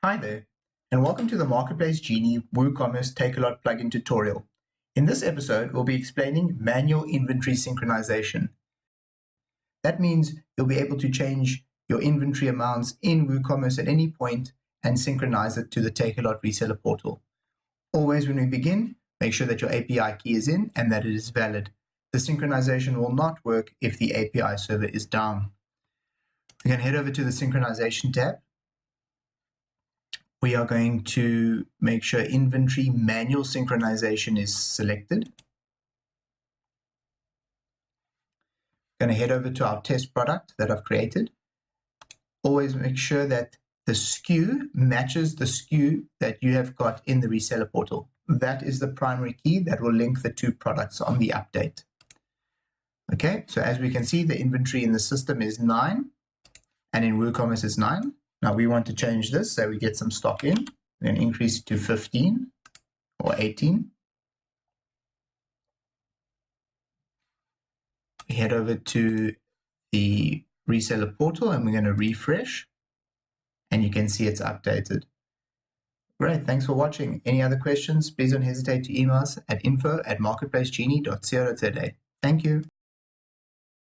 Hi there, and welcome to the Marketplace Genie WooCommerce Takealot plugin tutorial. In this episode, we'll be explaining manual inventory synchronization. That means you'll be able to change your inventory amounts in WooCommerce at any point and synchronize it to the Takealot reseller portal. Always when we begin, make sure that your API key is in and that it is valid. The synchronization will not work if the API server is down. We can head over to the Synchronisation tab. We are going to make sure inventory manual synchronization is selected. I'm going to head over to our test product that I've created. Always make sure that the SKU matches the SKU that you have got in the reseller portal. That is the primary key that will link the two products on the update. Okay, so as we can see, the inventory in the system is 9 and in WooCommerce is 9. Now we want to change this so we get some stock in, then increase it to 15 or 18. We head over to the reseller portal and we're going to refresh and you can see it's updated. Great, thanks for watching. Any other questions, please don't hesitate to email us at info@marketplacegenie.co.za. Thank you.